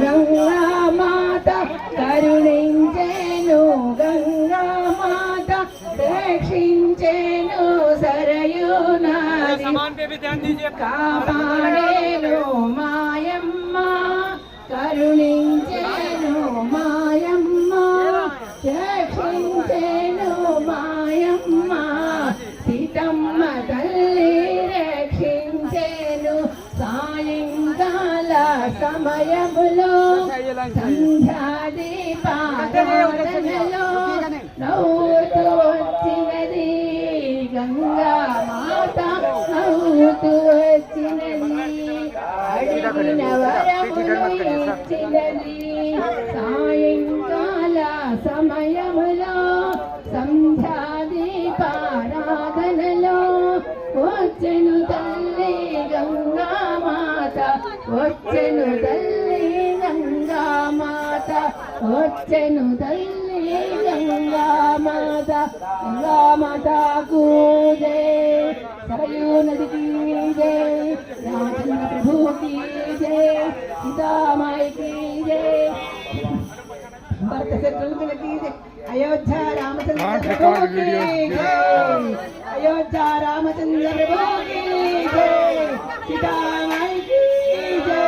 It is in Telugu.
గంగామాత కరుణించెను, గంగామాత రక్షించెను, సరయూ నది కాపాడేను మాయమ్మ, కరుణించెను మాయమ్మ, రక్షించెను మాయమ్మ, సీతమ్మ తల్లి రక్షించెను. సాయంకాల సమయములో సంధ్యాదీపారాధనలో నవ్వుతూ వచ్చినది గంగామాత, నవ్వుతూ వచ్చినది, అడిగిన వరములు ఇచ్చినది. సాయంకాల సమయములో సంధ్యాదీపారాధనలో వచ్చెను తల్లి గంగామాత, వచ్చెను తల్లి గంగామాత, వచ్చెను తల్లి గంగామాత. గంగామాతకు జై, సరయూ నదికి జై, రామచంద్ర ప్రభుకి జై, సీతామాయికి జై, భరత శత్రుఘ్నులకి జై, అయోధ్య రామచంద్ర ప్రభుకి జై, అయోధ్య రామచంద్ర ప్రభుకి జై, సీతామాయికి జై.